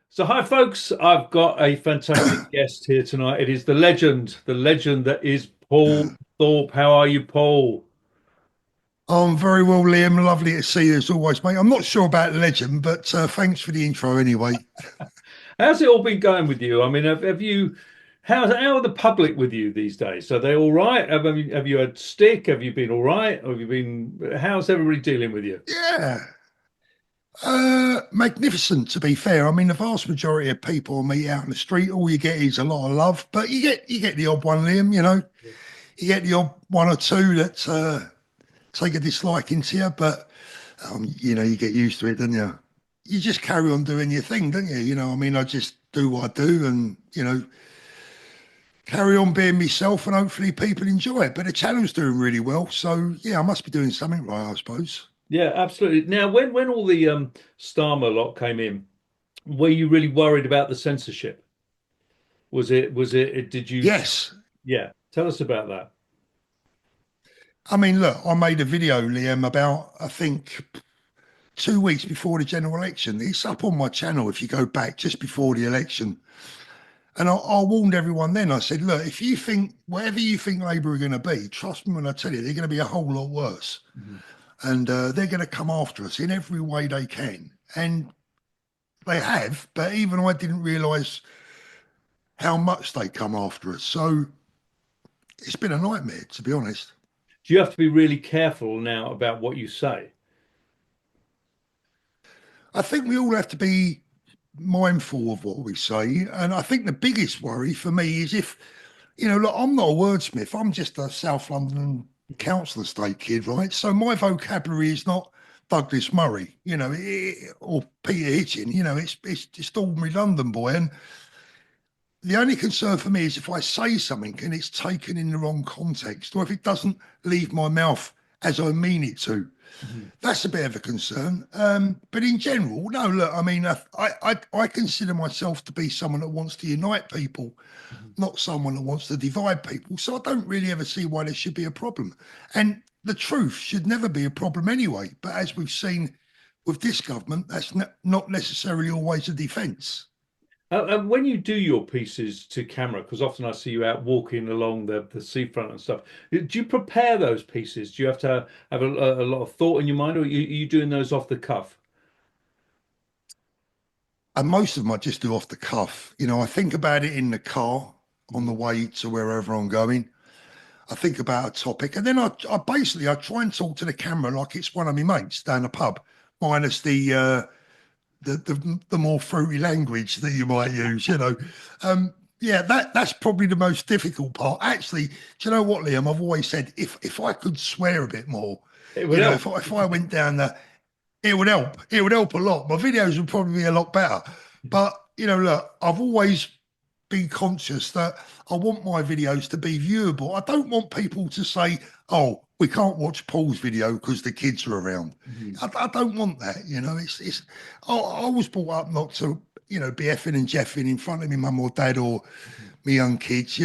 So, hi, folks. I've got a fantastic guest here tonight. It is the legend that is Paul Thorpe. How are you, Paul? I'm very well, Liam. Lovely to see you as always, mate. I'm not sure about legend, but thanks for the intro anyway. How's it all been going with you? I mean, have you, how are the public with you these days? Are they all right? Have you had stick? Have you been all right? Have you been, how's everybody dealing with you? Yeah, magnificent to be fair. I mean, the vast majority of people I meet out in the street, all you get is a lot of love, but you get the odd one, Liam. You get the odd one or two that take a disliking to you, but you get used to it, don't you? You just carry on doing your thing, don't you? I mean, I just do what I do, and carry on being myself and hopefully people enjoy it. But the channel's doing really well. So yeah, I must be doing something right, I suppose. Yeah, absolutely. Now, when all the Starmer lot came in, were you really worried about the censorship? Did you, Yes. yeah, tell us about that. I mean, look, I made a video, Liam, about I think 2 weeks before the general election. It's up on my channel if you go back just before the election. And I warned everyone then. I said, look, if you think whatever you think Labour are going to be, trust me when I tell you, they're going to be a whole lot worse. Mhm. And they're going to come after us in every way they can. And they have, but even I didn't realise how much they come after us. So it's been a nightmare, to be honest. Do you have to be really careful now about what you say? I think we all have to be mindful of what we say. And I think the biggest worry for me is if, look, I'm not a wordsmith, I'm just a South London council estate kid, right? So my vocabulary is not Douglas Murray, or Peter Hitchin, it's just ordinary London boy. And the only concern for me is if I say something and it's taken in the wrong context, or if it doesn't leave my mouth as I mean it to. Mhm. That's a bit of a concern. But in general, no, look, I mean, I consider myself to be someone that wants to unite people, Mhm. not someone that wants to divide people. So I don't really ever see why there should be a problem. And the truth should never be a problem anyway. But as we've seen with this government, that's not necessarily always a defence. And when you do your pieces to camera, because often I see you out walking along the seafront and stuff, do you prepare those pieces? Do you have to have a lot of thought in your mind, or are you doing those off the cuff? And most of them I just do off the cuff. I think about it in the car on Mhm. the way to wherever I'm going. I think about a topic, and then I try and talk to the camera like it's one of my mates down the pub, minus the more fruity language that you might use. Yeah, that's probably the most difficult part. Actually, do you know what, Liam? I've always said if I could swear a bit more, It would help. if I went down the it would help. It would help a lot. My videos would probably be a lot better. But, look, I've always been conscious that I want my videos to be viewable. I don't want people to say, oh, we can't watch Paul's video because the kids are around. Mhm. I don't want that. I was brought up not to, be effing and jeffing in front of my mum or dad or Mhm. my young kids.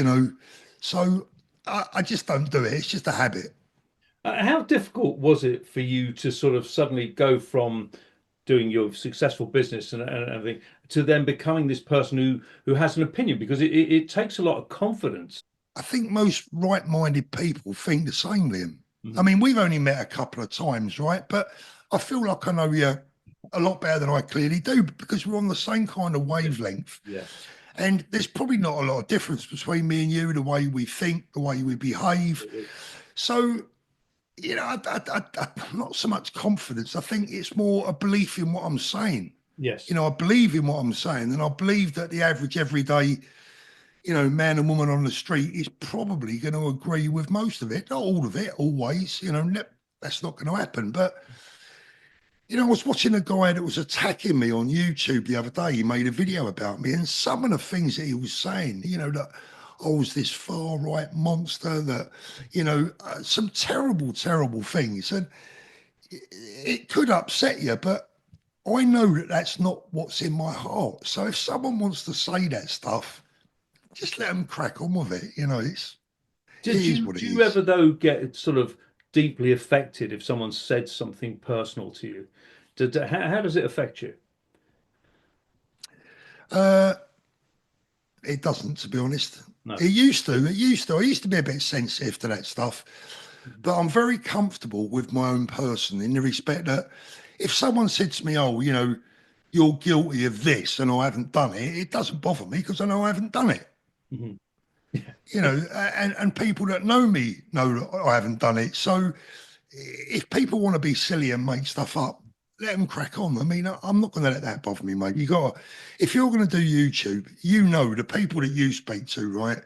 So I just don't do it. It's just a habit. How difficult was it for you to sort of suddenly go from doing your successful business and everything to then becoming this person who has an opinion? Because it takes a lot of confidence. I think most right-minded people think the same, Liam. I Mhm. mean, we've only met a couple of times, right? But I feel like I know you a lot better than I clearly do because we're on the same kind of Yeah. wavelength. Yeah. And there's probably not a lot of difference between me and you, the way we think, the way we behave. Absolutely. So, not so much confidence. I think it's more a belief in what I'm saying. Yes. I believe in what I'm saying, and I believe that the average everyday man and woman on the street is probably going to agree with most of it. Not all of it, always. That's not going to happen. But, I was watching a guy that was attacking me on YouTube the other day. He made a video about me, and some of the things that he was saying, that I was this far right monster, that, some terrible, terrible things. And it could upset you, but I know that that's not what's in my heart. So if someone wants to say that stuff, just let them crack on with it. It Did is you what it do you is. ever though get sort of deeply affected if someone said something personal to you? How does it affect you? Uh, it doesn't, to be honest. No. It used to. It used to. I used to be a bit sensitive to that stuff, but I'm very comfortable with my own person in the respect that if someone said to me, "Oh, you're guilty of this," and I haven't done it, it doesn't bother me because I know I haven't done it. Mhm. And people that know me know that I haven't done it. So if people want to be silly and make stuff up, let them crack on. I mean, I'm not going to let that bother me, mate. If you're going to do YouTube, the people that you speak to, right?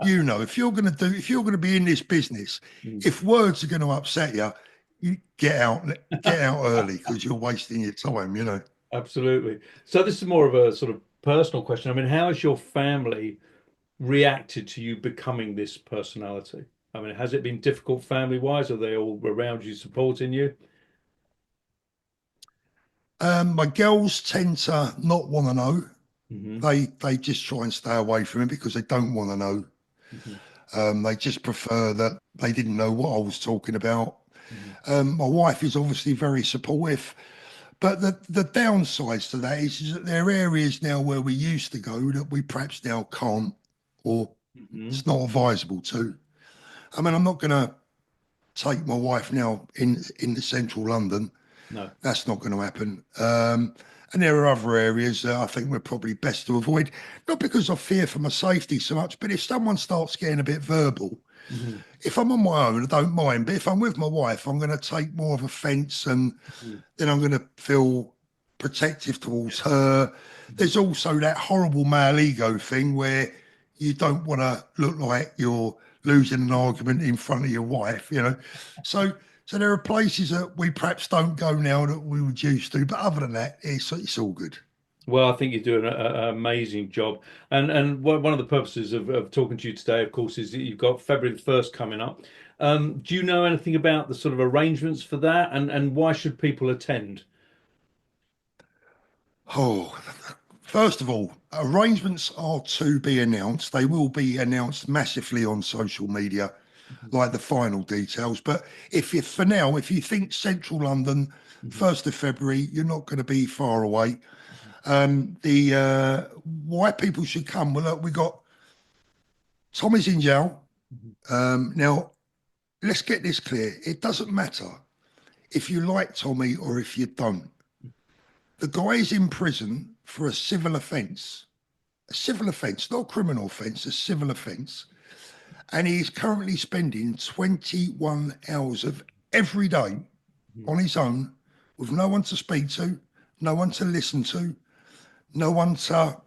If you're going to be in this business, Mm. if words are going to upset you, you get out early because you're wasting your time. Absolutely. So this is more of a sort of personal question. I mean, how has your family reacted to you becoming this personality? I mean, has it been difficult family-wise? Are they all around you supporting you? My girls tend to not want to know. Hmm. They just try and stay away from it because they don't want to know. Hmm. They just prefer that they didn't know what I was talking about. Hmm. My wife is obviously very supportive, but the downsides to that is that there are areas now where we used to go that we perhaps now can't, or Hmm. it's not advisable to. I mean, I'm not going to take my wife now in the central London. No. That's not going to happen. And there are other areas that I think we're probably best to avoid, not because I fear for my safety so much, but if someone starts getting a bit verbal, Hmm. if I'm on my own, I don't mind. But if I'm with my wife, I'm going to take more of offence, and Hmm. then I'm going to feel protective towards her. Hmm. There's also that horrible male ego thing where you don't want to look like you're losing an argument in front of your wife. So so there are places that we perhaps don't go now that we would used to, but other than that, it's all good. Well, I think you're doing an amazing job. And one of the purposes of talking to you today, of course, is that you've got February the 1st coming up. Do you know anything about the sort of arrangements for that and why should people attend? Oh, first of all, arrangements are to be announced. They will be announced massively on social media, like the final details. But for now, if you think Central London, Mhm. 1st of February, you're not going to be far away. The Why people should come, well, look, we got Tommy's in jail. Mhm. Now, let's get this clear. It doesn't matter if you like Tommy or if you don't. The guy is in prison for a civil offence, not a criminal offence, a civil offence. And he's currently spending 21 hours of every day Mhm. on his own with no one to speak to, no one to listen to, no one to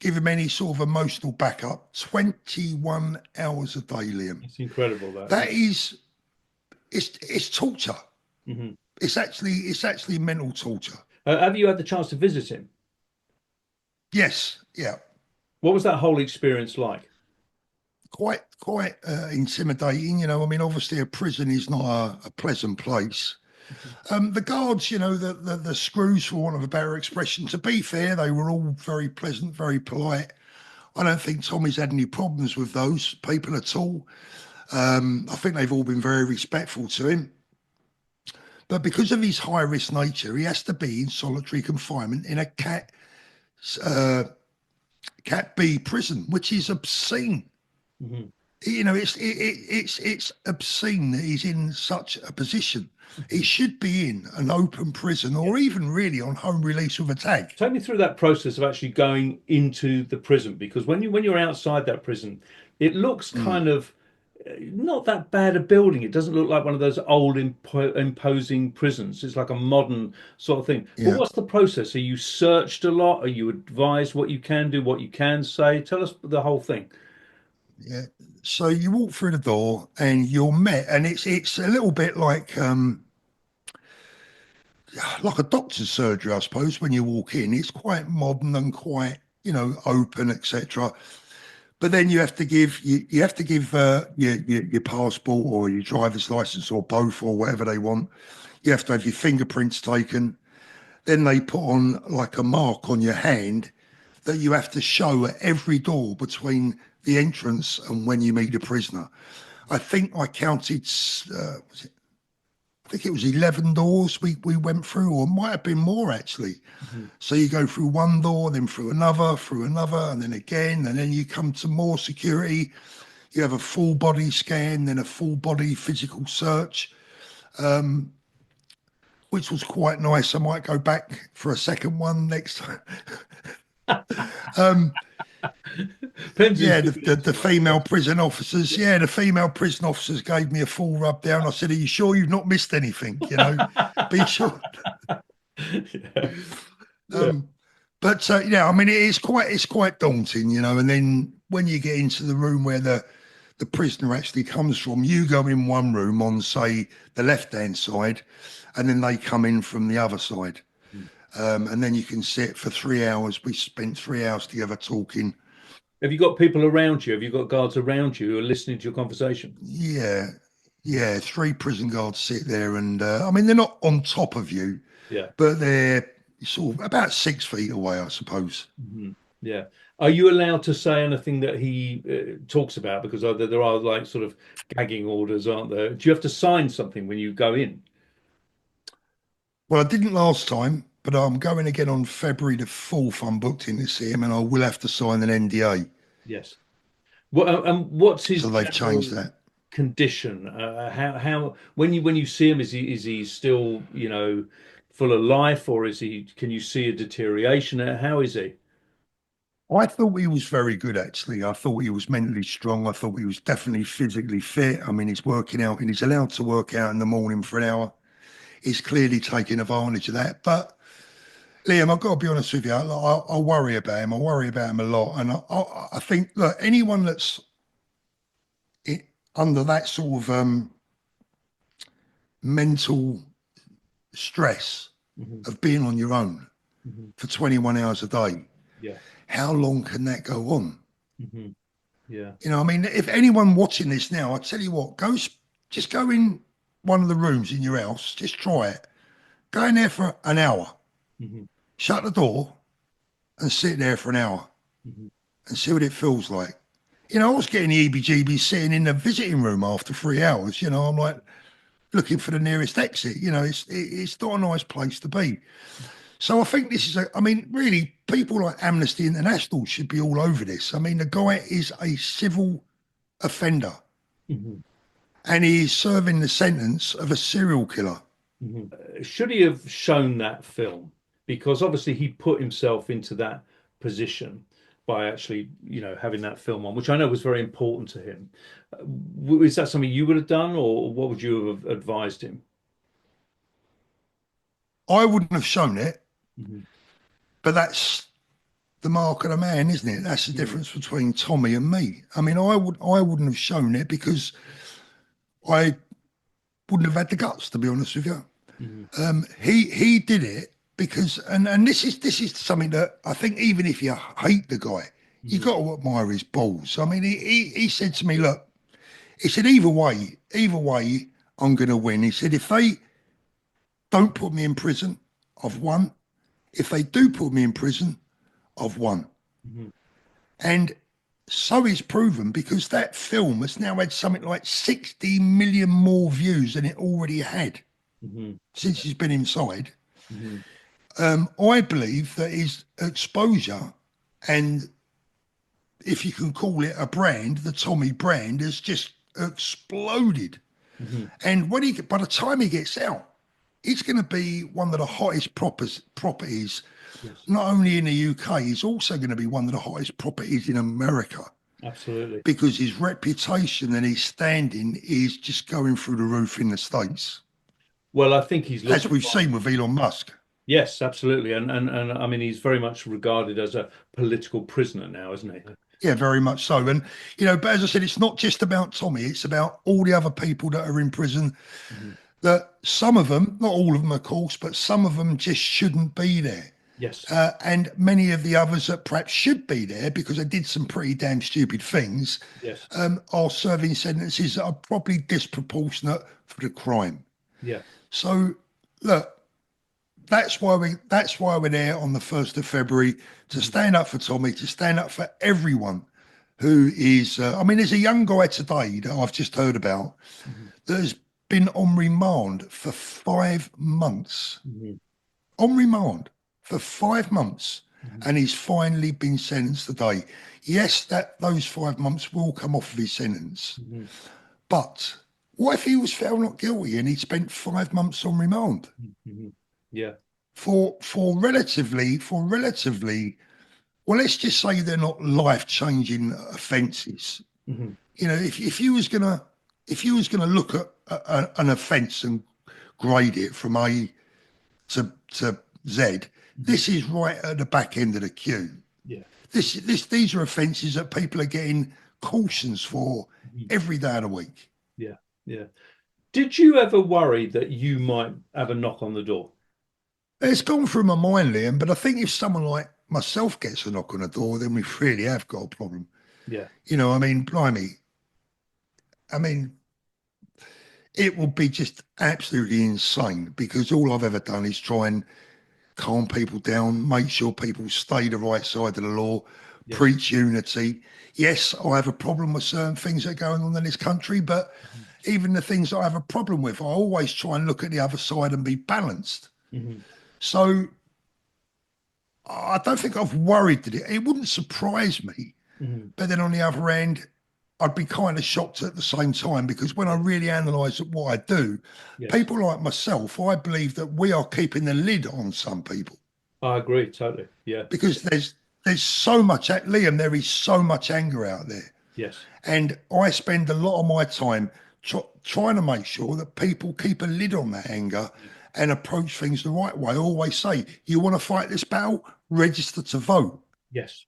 give him any sort of emotional backup. 21 hours a day, Liam. It's incredible that. That is, it's torture. Mhm. It's actually mental torture. Have you had the chance to visit him? Yes, yeah. What was that whole experience like? Quite intimidating. I mean, obviously, a prison is not a pleasant place. Mhm. The guards, the screws, for want of a better expression. To be fair, they were all very pleasant, very polite. I don't think Tommy's had any problems with those people at all. I think they've all been very respectful to him. But because of his high risk nature, he has to be in solitary confinement in a uh, cat B prison, which is obscene. Mhm. It's obscene that he's in such a position. He should be in an open prison or even really on home release with a tag. Take me through that process of actually going into the prison because when you're outside that prison, it looks Mm, kind of not that bad a building. It doesn't look like one of those old imposing prisons. It's like a modern sort of thing. But yeah, what's the process? Are you searched a lot? Are you advised what you can do, what you can say? Tell us the whole thing. yeah. So you walk through the door and you're met, and it's a little bit like a doctor's surgery, I suppose. When you walk in, it's quite modern and quite open, etc. But then you have to give your passport or your driver's license or both or whatever they want. You have to have your fingerprints taken. Then they put on like a mark on your hand that you have to show at every door between the entrance and when you meet a prisoner. I think I counted think it was 11 doors we went through, or it might have been more actually. Mhm. So you go through one door, then through another, and then again, and then you come to more security. You have a full body scan, then a full body physical search, which was quite nice. I might go back for a second one next time. Depends who's Yeah, doing it as the well. female prison officers. Yeah, the female prison officers gave me a full rub down. I said, "Are you sure you've not missed anything? Be sure." Yeah. Yeah. Um, but yeah, I mean, it's quite daunting, And then when you get into the room where the prisoner actually comes from, you go in one room on, say, the left hand side, and then they come in from the other side, and then you can sit for 3 hours. We spent 3 hours together talking. Have you got people around you? Have you got guards around you who are listening to your conversation? Yeah, yeah, three prison guards sit there, and I mean, they're not on top of you, Yeah. but they're sort of about 6 feet away, I suppose. Mhm. Yeah. Are you allowed to say anything that he talks about? Because there are like sort of gagging orders, aren't there? Do you have to sign something when you go in? Well, I didn't last time, but I'm going again on February the 4th. I'm booked in to see him, and I will have to sign an NDA. Yes. And what's his So they've changed general that. condition? How when you see him, is he still, full of life, or is he? Can you see a deterioration? How is he? I thought he was very good, actually. I thought he was mentally strong. I thought he was definitely physically fit. I mean, he's working out and he's allowed to work out in the morning for an hour. He's clearly taking advantage of that. But Liam, I've got to be honest with you. I worry about him. I worry about him a lot. And I think, look, anyone that's under that sort of mental stress Hmm. of being on your own Hmm. for 21 hours a day, Yeah. how long can that go on? Hmm. Yeah. I mean, if anyone watching this now, I tell you what, just go in one of the rooms in your house, just try it. Go in there for an hour, Hmm. shut the door, and sit there for an hour Hmm. and see what it feels like. I was getting the EBGB sitting in the visiting room after 3 hours. I'm like looking for the nearest exit. It's not a nice place to be. So I think this is I mean, really, people like Amnesty International should be all over this. I mean, the guy is a civil offender Hmm. and he is serving the sentence of a serial killer. Hmm. Should he have shown that film? Because obviously he put himself into that position by actually, having that film on, which I know was very important to him. Is that something you would have done, or what would you have advised him? I wouldn't have shown it, Hmm. but that's the mark of the man, isn't it? That's the difference between Tommy and me. I mean, I wouldn't have shown it because I wouldn't have had the guts, to be honest with you. Hmm. He did it because, and this is something that I think even if you hate the guy, you Hmm. got to admire his balls. I mean, he said to me, look, he said either way, I'm going to win. He said if they don't put me in prison, I've won. If they do put me in prison, I've won. Hmm. And so is proven because that film has now had something like 60 million more views than it already had Hmm. since he's been inside. Hmm. I believe that his exposure, and if you can call it a brand, the Tommy brand has just exploded. Hmm. And by the time he gets out, it's going to be one of the hottest properties, Yes, not only in the UK, he's also going to be one of the hottest properties in America absolutely. because his reputation and his standing is just going through the roof in the States, Well, I think he's as looked we've upon. seen with Elon Musk. Yes, absolutely. And I mean, he's very much regarded as a political prisoner now, isn't he? Yeah, very much so. And, but as I said, it's not just about Tommy, it's about all the other people that are in prison, Hmm. that some of them, not all of them, of course, but some of them just shouldn't be there. Yes. And many of the others that perhaps should be there because they did some pretty damn stupid things Yes. are serving sentences that are probably disproportionate for the crime. Yeah. So, look, that's why we're there on the 1st of February to Hmm. stand up for Tommy, to stand up for everyone who is. I mean, there's a young guy today that I've just heard about Hmm. that has been on remand for 5 months. Mhm. On remand for 5 months, Mhm. and he's finally been sentenced today. Yes, that those 5 months will come off of his sentence, Mhm. but what if he was found not guilty and he'd spent 5 months on remand Mhm. Yeah. for relatively well, let's just say they're not life-changing offences. Mhm. You know, if you was gonna look at an offence and grade it from A to Z, Mhm. this is right at the back end of the queue. Yeah. These are offences that people are getting cautions for Mhm. every day of the week. Yeah. Yeah. Did you ever worry that you might have a knock on the door? It's gone through my mind, Liam, but I think if someone like myself gets a knock on the door, then we really have got a problem. Yeah. You know, I mean, blimey, I mean, it will be just absolutely insane because all I've ever done is try and calm people down, make sure people stay the right side of the law, Yes. preach unity. Yes, I have a problem with certain things that are going on in this country, but Mhm. even the things that I have a problem with, I always try and look at the other side and be balanced. Mhm. So I don't think I've worried that it wouldn't surprise me. Mhm. But then on the other hand, I'd be kind of shocked at the same time because when I Yeah. really analyse what I do, Yes. people like myself, I believe that we are keeping the lid on some people I agree totally. Yeah. because there's so much at Liam, there is so much anger out there. Yes. And I spend a lot of my time trying to make sure that people keep a lid on that anger Yeah. and approach things the right way. I always say, you want to fight this battle? Register to vote. Yes.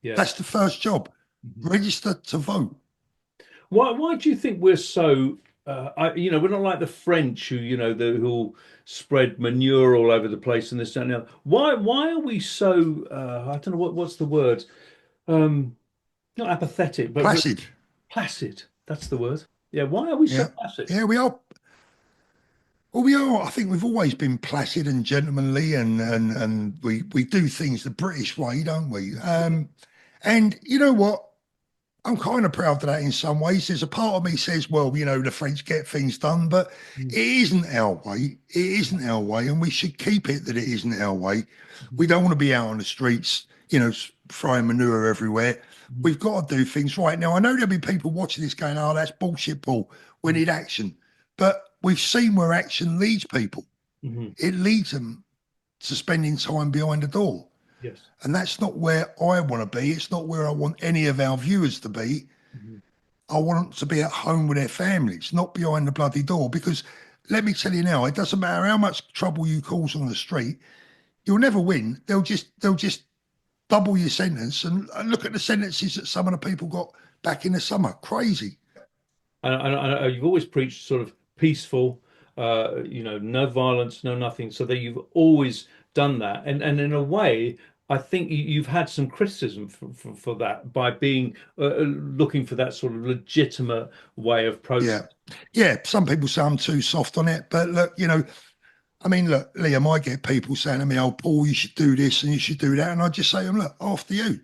Yeah. That's the first job. Mhm. Register to vote. Why do you think we're so we're not like the French who spread manure all over the place and this and the other. Why are we so I don't know what's the word? Um Not apathetic, but Placid. placid. That's the word. Yeah, why are we so Yeah. placid? Yeah, we are. Well, we are. I think we've always been placid and gentlemanly, and we do things the British way, don't we? And you know what? I'm kind of proud of that in some ways. There's a part of me says, well, you know, the French get things done, but Mm. it isn't our way. It isn't our way, and we should keep it that it isn't our way. Mhm. We don't want to be out on the streets, you know, throwing manure everywhere. Mhm. We've got to do things right. Now, I know there'll be people watching this going, oh, that's bullshit, Paul. We Mhm. need action. But we've seen where action leads people. Mhm. It leads them to spending time behind the door. Yes. And that's not where I want to be. It's not where I want any of our viewers to be. Mhm. I want them to be at home with their families, not behind the bloody door. Because let me tell you now, it doesn't matter how much trouble you cause on the street, you'll never win. They'll just double your sentence and look at the sentences that some of the people got back in the summer. Crazy. And you've always preached sort of peaceful, no violence, no nothing. So that you've always done that, and in a way, I think you've had some criticism for that by being looking for that sort of legitimate way of Yeah. protest. Yeah. Some people say I'm too soft on it. But look, you know, I mean, look, Liam, I get people saying to me, oh, Paul, you should do this and you should do that. And I just say to them, look, after you.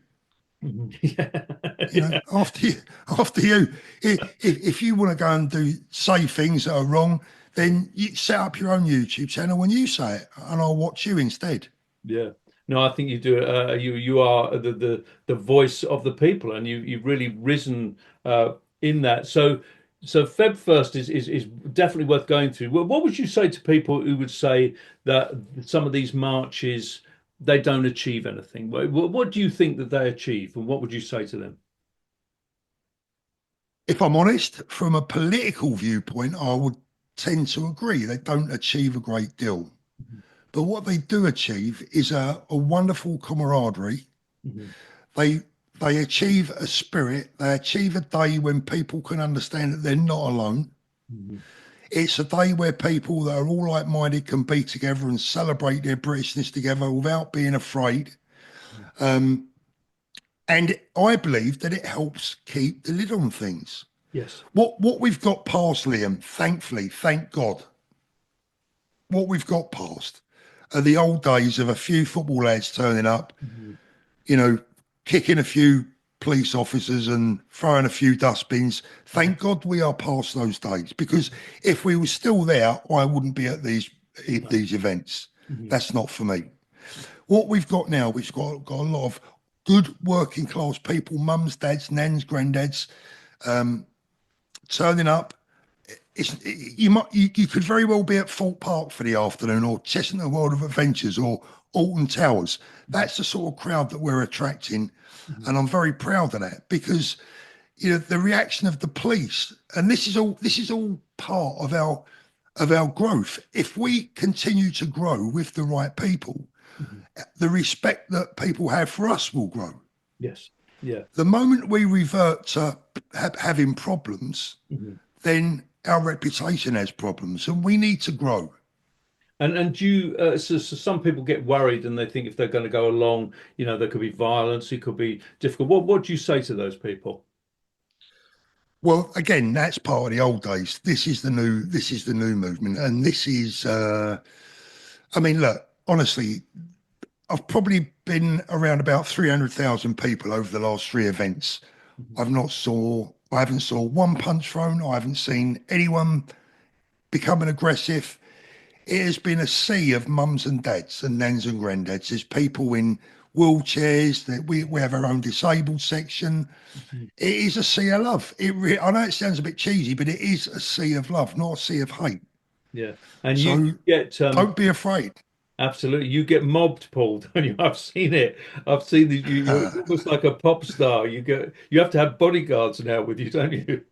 Mhm. Yeah, You know, yeah, after you, after you. If you want to go and say things that are wrong, then you set up your own YouTube channel when you say it, and I'll watch you instead. yeah. No, I think you do. You are the voice of the people, and you've really risen in that. So Feb 1st is definitely worth going through. Well, what would you say to people who would say that some of these marches they don't achieve anything? What do you think that they achieve, and what would you say to them? If I'm honest, from a political viewpoint, I would tend to agree they don't achieve a great deal. Mhm. But what they do achieve is a wonderful camaraderie. Mhm. They they achieve a spirit. They achieve a day when people can understand that they're not alone. Mhm. It's a day where people that are all like-minded can be together and celebrate their Britishness together without being afraid. Mhm. Um, and I believe that it helps keep the lid on things. Yes. What we've got past, Liam, thankfully, thank God, what we've got past are the old days of a few football lads turning up, Mhm. you know, kicking a few police officers and throwing a few dustbins. Thank God we are past those days, because if we were still there, I wouldn't be at these events. That's not for me. What we've got now, we've got a lot of good working class people, mums, dads, nans, granddads, turning up. You could very well be at Thorpe Park for the afternoon, or Chestnut World of Adventures, or Alton Towers. That's the sort of crowd that we're attracting, and I'm very proud of that, because the reaction of the police, and this is all part of our growth. If we continue to grow with the right people, the respect that people have for us will grow. Yes. Yeah. The moment we revert to having problems, then our reputation has problems, and we need to grow. And you, so some people get worried and they think if they're going to go along, there could be violence, it could be difficult. What do you say to those people? Well, again, that's part of the old days. This is the new movement, and this is. I mean, look, honestly, I've probably been around about 300,000 people over the last three events. I haven't saw one punch thrown. I haven't seen anyone becoming aggressive. It has been a sea of mums and dads and nans and granddads. There's people in wheelchairs. That we have our own disabled section. It is a sea of love. I know it sounds a bit cheesy, but it is a sea of love, not a sea of hate. Yeah. And So you get don't be afraid. absolutely, you get mobbed, Paul, don't you? I've seen it. I've seen that you're almost like a pop star. You have to have bodyguards now with you, don't you?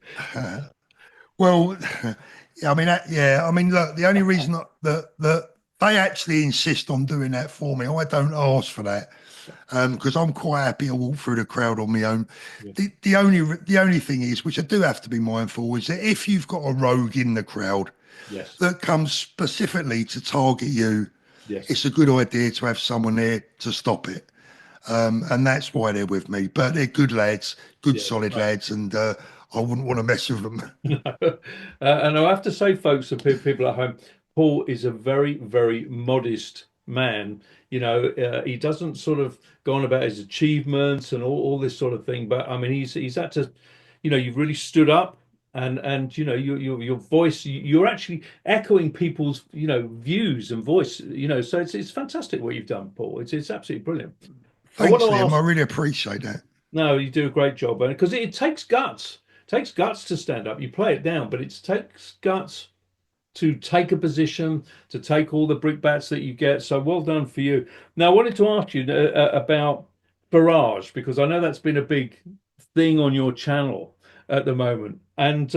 Well, yeah, I mean, yeah, I mean, look, the only reason that they actually insist on doing that for me, I don't ask for that, because I'm quite happy to walk through the crowd on my own. Yeah. The only thing is, which I do have to be mindful, is that if you've got a rogue in the crowd Yes. that comes specifically to target you, Yes. it's a good idea to have someone there to stop it. And that's why they're with me. But they're good lads, good Yeah. solid lads, and I wouldn't want to mess with them. And I have to say, folks, for people at home, Paul is a very, very modest man. He doesn't sort of go on about his achievements and all this sort of thing. But I mean, he's had to, you've really stood up, and your voice, you're actually echoing people's views and voice. So it's fantastic what you've done, Paul. It's absolutely brilliant. I want Thanks, to Liam. I ask. really appreciate that. No, you do a great job, because it takes guts. It takes guts to stand up. You play it down, but it takes guts to take a position, to take all the brickbats that you get. So well done for you. Now, I wanted to ask you about Farage, because I know that's been a big thing on your channel at the moment. And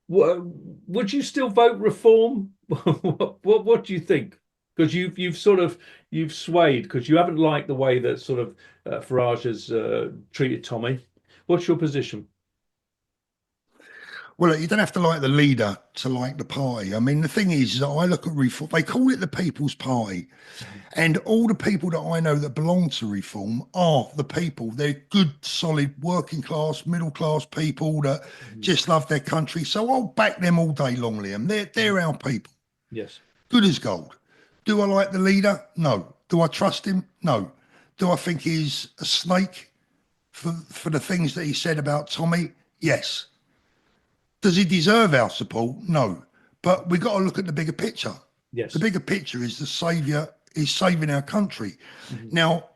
would you still vote reform? What do you think? Because you've swayed, because you haven't liked the way that sort of Farage has treated Tommy. What's your position? Well, you don't have to like the leader to like the party. I mean, the thing is that I look at Reform, they call it the People's Party. And all the people that I know that belong to Reform are the people. They're good, solid, working class, middle class people that just love their country. So I'll back them all day long, Liam. They're our people. Yes. Good as gold. Do I like the leader? No. Do I trust him? No. Do I think he's a snake for the things that he said about Tommy? Yes. Does he deserve our support? No. But we got to look at the bigger picture. Yes. The bigger picture is the saviour is saving our country. Mhm. Now,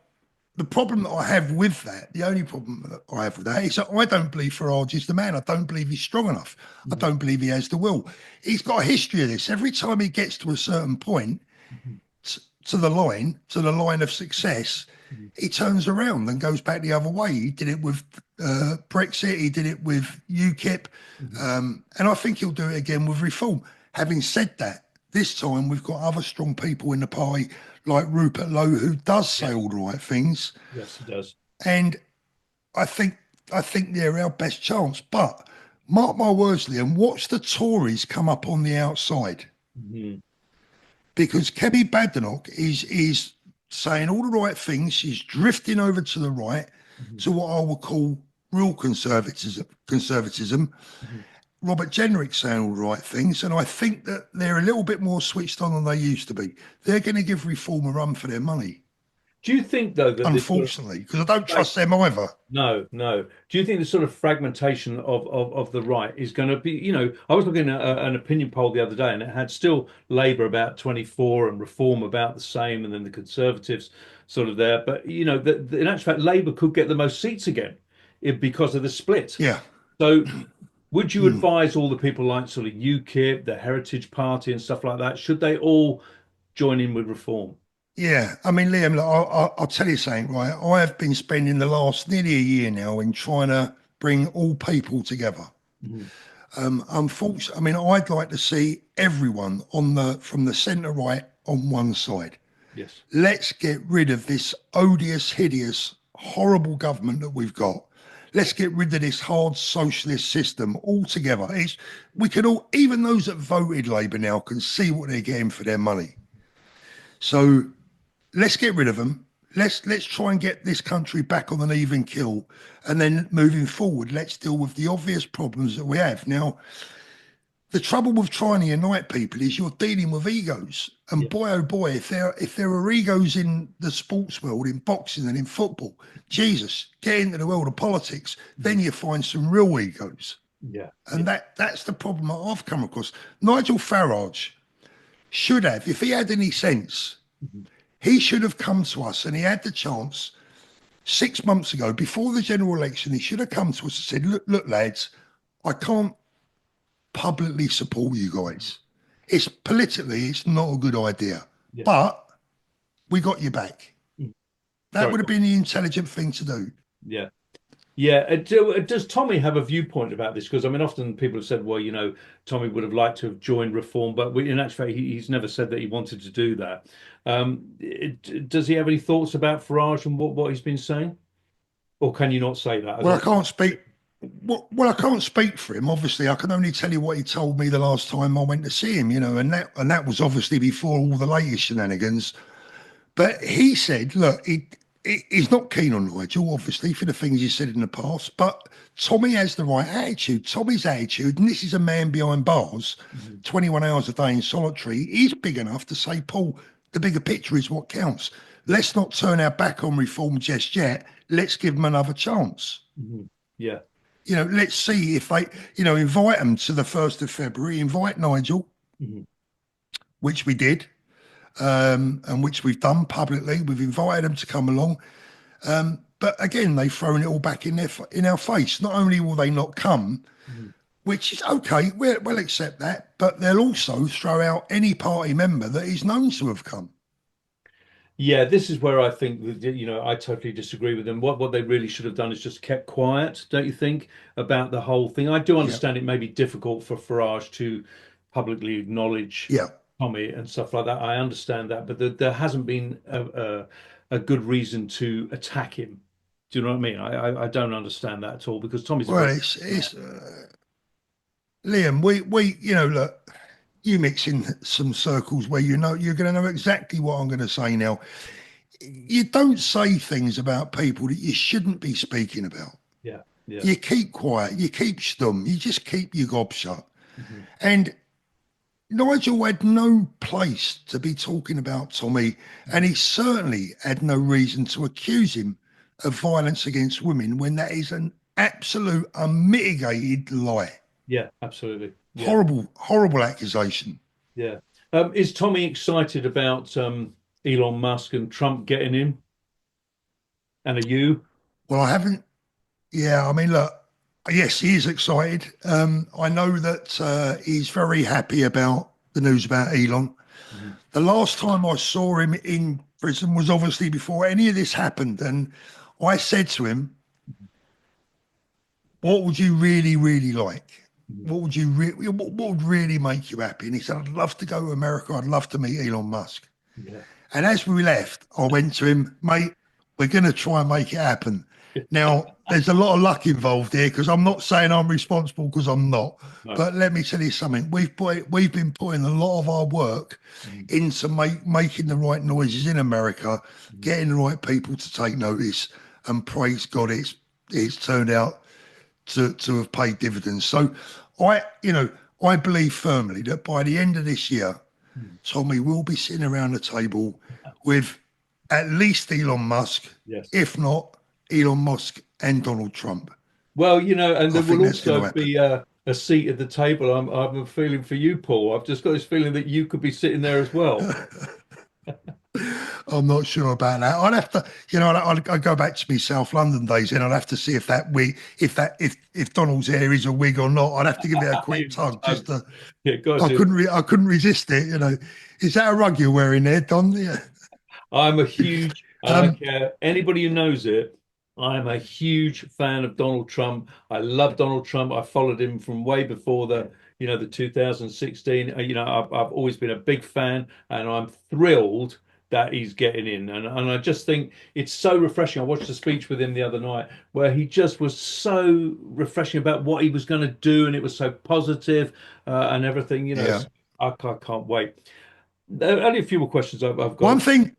the problem that I have with that, the only problem that I have with that is that I don't believe Farage is the man. I don't believe he's strong enough. I don't believe he has the will. He's got a history of this. Every time he gets to a certain point, Mhm. to the line of success, Mhm. he turns around and goes back the other way. He did it with Brexit. He did it with UKIP. And I think he'll do it again with reform. Having said that, this time we've got other strong people in the party, like Rupert Lowe, who does say all the right things. Yes, it does. And I think they're our best chance. But mark my words, Liam, watch the Tories come up on the outside. Mhm. Because Kemi Badenoch is saying all the right things. She's drifting over to the right, Mhm. to what I would call real conservatism. Mhm. Robert Jenrick's saying all the right things, and I think that they're a little bit more switched on than they used to be. They're going to give reform a run for their money. Do you think though that this sort of unfortunately, because I don't trust them either. no, no. Do you think the sort of fragmentation of the right is going to be, I was looking at an opinion poll the other day and it had still Labour about 24 and Reform about the same, and then the Conservatives sort of there. But, in actual fact, Labour could get the most seats again because of the split. Yeah. So would you Mm. advise all the people like sort of UKIP, the Heritage Party and stuff like that, should they all join in with Reform? Yeah, I mean, Liam, look, I'll tell you something, right? I have been spending the last nearly a year now in trying to bring all people together. Mhm. Unfortunately, I mean, I'd like to see everyone from the centre right on one side. Yes. Let's get rid of this odious, hideous, horrible government that we've got. Let's get rid of this hard socialist system altogether. We can all, even those that voted Labour now, can see what they're getting for their money. So let's get rid of them. Let's try and get this country back on an even keel, and then moving forward, let's deal with the obvious problems that we have now. The trouble with trying to unite people is you're dealing with egos, and Yeah. boy oh boy, if there are egos in the sports world, in boxing and in football, Jesus, get into the world of politics, then you find some real egos, Yeah. and that's the problem that I've come across. Nigel Farage should have, if he had any sense, Mhm. he should have come to us, and he had the chance 6 months ago before the general election. He should have come to us and said, look, lads, I can't publicly support you guys. It's politically, it's not a good idea, Yeah. but we got you back. Mm. That Sorry. would have been the intelligent thing to do. Yeah. Yeah. Does Tommy have a viewpoint about this? Because I mean, often people have said, well, Tommy would have liked to have joined Reform, but in actual fact, he's never said that he wanted to do that. Does he have any thoughts about Farage and what he's been saying? Or can you not say that? I Well, I don't. can't speak. Well, I can't speak for him. Obviously, I can only tell you what he told me the last time I went to see him. And that was obviously before all the latest shenanigans. But he said, look, he's not keen on Nigel, obviously, for the things he said in the past. But Tommy has the right attitude. Tommy's attitude, and this is a man behind bars, Mhm. 21 hours a day in solitary, he's big enough to say, Paul, the bigger picture is what counts. Let's not turn our back on Reform just yet. Let's give them another chance. Mhm. Yeah. Let's see if they, invite them to the 1st of February, invite Nigel, Mhm. which we did, and which we've done publicly. We've invited them to come along. But again, they've thrown it all back in our face. Not only will they not come, Mhm. which is okay, we'll accept that, but they'll also throw out any party member that is known to have come. Yeah, this is where I think that, I totally disagree with them. What they really should have done is just kept quiet, don't you think, about the whole thing? I do Yeah, understand it may be difficult for Farage to publicly acknowledge yeah. Tommy and stuff like that. I understand that, but there hasn't been a good reason to attack him. Do you know what I mean? I don't understand that at all because Tommy's a Well, very man. it's Liam. We look. You mix in some circles where you're going to know exactly what I'm going to say now. You don't say things about people that you shouldn't be speaking about. Yeah, yeah. You keep quiet, you keep stum, you just keep your gob shut. Mhm. And Nigel had no place to be talking about Tommy, and Mhm. he certainly had no reason to accuse him of violence against women when that is an absolute unmitigated lie. Yeah, absolutely. Yeah, Horrible, horrible accusation. yeah. Is Tommy excited about Elon Musk and Trump getting him? And are you? Well, I haven't. Yeah, I mean, look, yes, he is excited. I know that he's very happy about the news about Elon. Mhm. The last time I saw him in prison was obviously before any of this happened. And I said to him, what would you really, really like? Mhm. What would really make you happy? And he said, I'd love to go to America. I'd love to meet Elon Musk. Yeah. And as we left, I went to him, mate, we're going to try and make it happen. Now, there's a lot of luck involved here because I'm not saying I'm responsible because I'm not. No. But let me tell you something. We've been putting a lot of our work Mhm. into making the right noises in America, Mhm. getting the right people to take notice, and praise God, it's turned out to have paid dividends. So I believe firmly that by the end of this year, Mhm. Tommy will be sitting around the table with at least Elon Musk, Yes. if not Elon Musk and Donald Trump. Well, you know, and I there think will that's going to also happen. be a seat at the table. I'm feeling for you, Paul. I've just got this feeling that you could be sitting there as well. I'm not sure about that. I'd have to, I'd go back to my South London days, and I'd have to see if that wig, if Donald's hair is a wig or not. I'd have to give it a quick tug just to. Yeah, got to. I couldn't resist it. Is that a rug you're wearing there, Don? Yeah. I'm a huge, and I Um, care anybody who knows it. I'm a huge fan of Donald Trump. I love Donald Trump. I followed him from way before the 2016. I've always been a big fan, and I'm thrilled that he's getting in. And I just think it's so refreshing. I watched a speech with him the other night where he just was so refreshing about what he was going to do, and it was so positive and everything. yeah. So I can't wait. Only a few more questions I've One got. thing,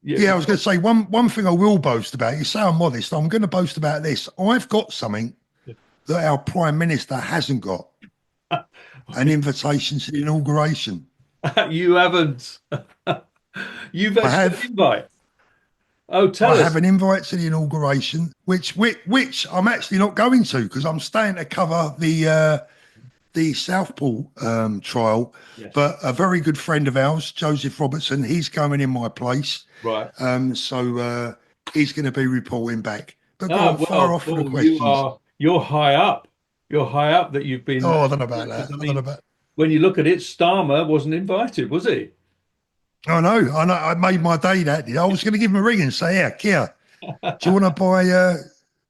Yeah, yeah, I was going to say one thing I will boast about. You say I'm modest. I'm going to boast about this. I've got something that our Prime Minister hasn't got: an invitation to the inauguration. you haven't. You've I actually got an have. invite. Oh, I tell have us. an invite to the inauguration, which I'm actually not going to because I'm staying to cover the Southport trial. Yes. But a very good friend of ours, Joseph Robertson, he's going in my place. Right. So he's going to be reporting back. But go Ah, on, fire well, off for the Paul, questions. you're high up. You're high up that you've been Oh, I don't know about because that. I I don't know mean, about. when you look at it, Starmer wasn't invited, was he? I know. I know. I made my day that day. I was going to give him a ring and say, "Yeah, Kier, do you want to buy? Yeah,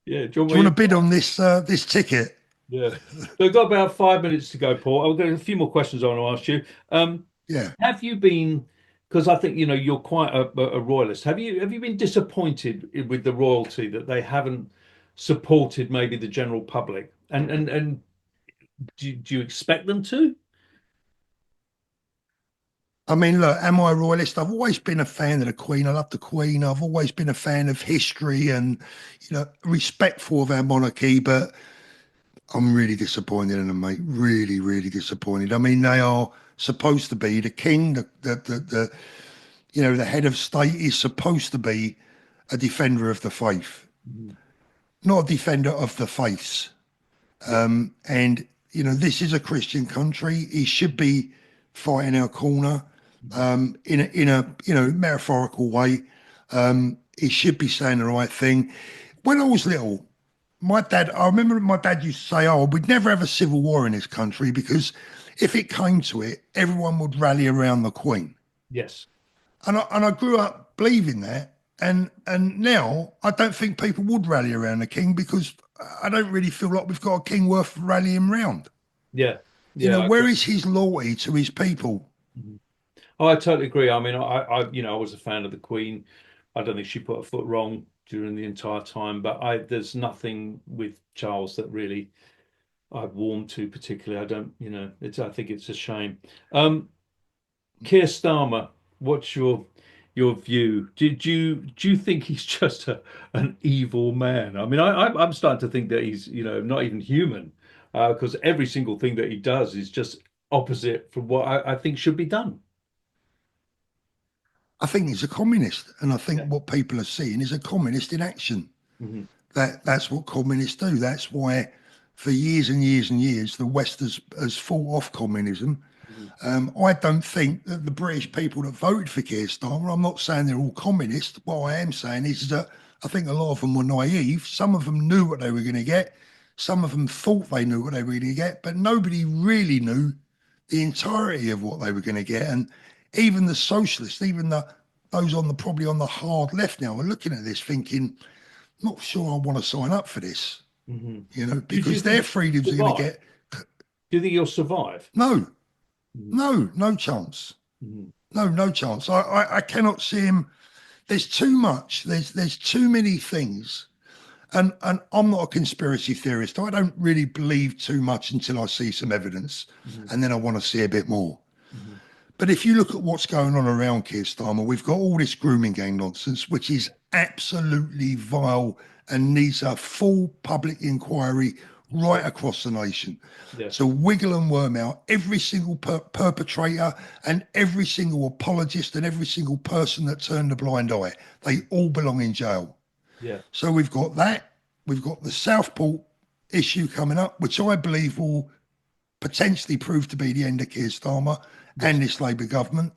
do you want Do you me? want to bid on this ticket?" Yeah. So we've got about 5 minutes to go, Paul. I've got a few more questions I want to ask you. Yeah. Have you been, because I think you're quite a royalist. Have you been disappointed with the royalty that they haven't supported maybe the general public? And do you expect them to? I mean, look, am I a royalist? I've always been a fan of the Queen. I love the Queen. I've always been a fan of history and, respectful of our monarchy. But I'm really disappointed in them, mate. Really, really disappointed. I mean, they are supposed to be the king, the head of state is supposed to be a defender of the faith, Mhm. not a defender of the faiths. Yeah. And this is a Christian country. He should be fighting our corner, Mhm. in a metaphorical way. He should be saying the right thing. When I was little, I remember my dad used to say, "Oh, we'd never have a civil war in this country because if it came to it, everyone would rally around the Queen." Yes. And I grew up believing that. And now I don't think people would rally around the king because I don't really feel like we've got a king worth rallying round. Yeah. Yeah. I Where is his loyalty to his people? agree. Oh, I totally agree. I mean, I was a fan of the Queen. I don't think she put a foot wrong during the entire time, but there's nothing with Charles that really I've warmed to particularly. I don't, I think it's a shame. Um, Kier Starmer, what's your view? Do you think he's just an evil man? I mean, I'm starting to think that he's, not even human, because every single thing that he does is just opposite from what I think should be done. I think he's a communist, and I think Yeah. what people are seeing is a communist in action. Hmm. That's what communists do. That's why, for years and years and years, the West has fought off communism. Hmm. I don't think that the British people that voted for Keir Starmer, I'm not saying they're all communist. What I am saying is that I think a lot of them were naive. Some of them knew what they were going to get. Some of them thought they knew what they were going to get, but nobody really knew the entirety of what they were going to get. And even the socialists, even those probably on the hard left now are looking at this thinking, not sure I want to sign up for this, Hmm. Do you because think their he'll freedoms are going to survive? get Do you think he'll survive? no, Hmm. no chance. Hmm. No chance. I cannot see him. There's too much. There's too many things. And I'm not a conspiracy theorist. I don't really believe too much until I see some evidence, Hmm. and then I want to see a bit more. Hmm. But if you look at what's going on around Keir Starmer, we've got all this grooming gang nonsense, which is absolutely vile and needs a full public inquiry right across the nation. Yes. So wiggle and worm out every single perpetrator and every single apologist and every single person that turned a blind eye. They all belong in jail. Yeah. So we've got that. We've got the Southport issue coming up, which I believe will potentially prove to be the end of Kier Starmer Yes. and this Labour government.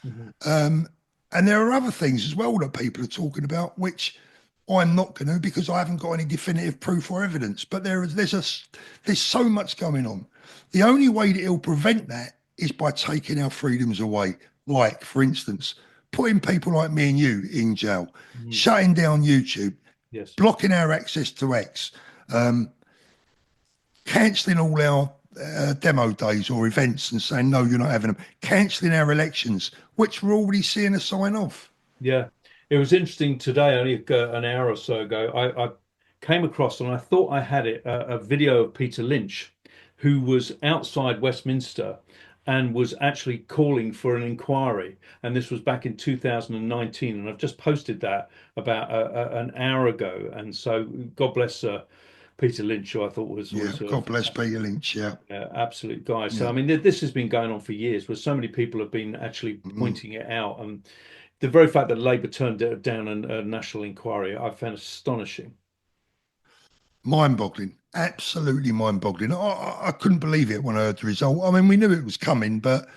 Mhm. And there are other things as well that people are talking about, which I'm not going to because I haven't got any definitive proof or evidence. But there's so much going on. The only way that it'll prevent that is by taking our freedoms away. Like, for instance, putting people like me and you in jail, Mhm. shutting down YouTube, Yes. blocking our access to X, Mhm. cancelling all our demo days or events and saying, no, you're not having them, cancelling our elections, which we're already seeing a sign off. Yeah, it was interesting today, only an hour or so ago. I came across and I thought I had it a video of Peter Lynch, who was outside Westminster and was actually calling for an inquiry. And this was back in 2019. And I've just posted that about an hour ago. And so God bless Peter Lynch, who I thought Yeah, was God bless Peter Lynch. Yeah, absolute guy. So yeah. I mean, this has been going on for years, where so many people have been actually Mm. pointing it out, and the very fact that Labour turned down a national inquiry, I found astonishing. Mind boggling. Absolutely mind boggling. I couldn't believe it when I heard the result. I mean, we knew it was coming, but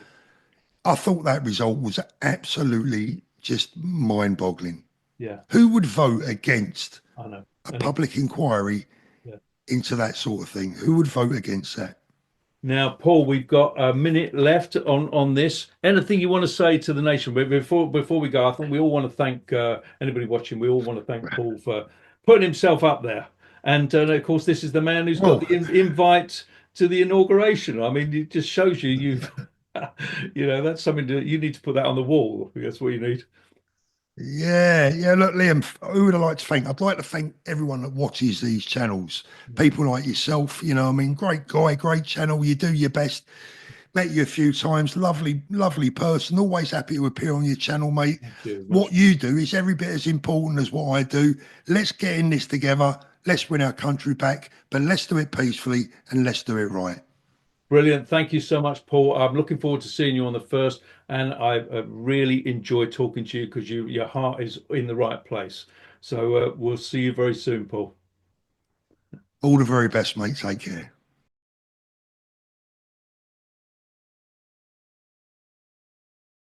I thought that result was absolutely just mind boggling. Yeah, Who would vote against I know. a And it, public inquiry yeah. into that sort of thing? Who would vote against that? Now, Paul, we've got a minute left on this. Anything you want to say to the nation? But before we go, I think we all want to thank anybody watching. We all want to thank Paul for putting himself up there. And of course, this is the man who's got Well, the invite to the inauguration. I mean, it just shows you've, that's something that you need to put that on the wall. That's what you need. yeah, yeah. Look, Liam, who would I like to thank? I'd like to thank everyone that watches these channels. People like yourself, I mean, great guy, great channel. You do your best. Met you a few times. Lovely, lovely person. Always happy to appear on your channel, mate. Thank you. Much. What you do is every bit as important as what I do. Let's get in this together. Let's win our country back, but let's do it peacefully and let's do it right. Brilliant. Thank you so much, Paul. I'm looking forward to seeing you on the first, and I really enjoyed talking to you because your heart is in the right place. So we'll see you very soon, Paul. All the very best, mate. Take care.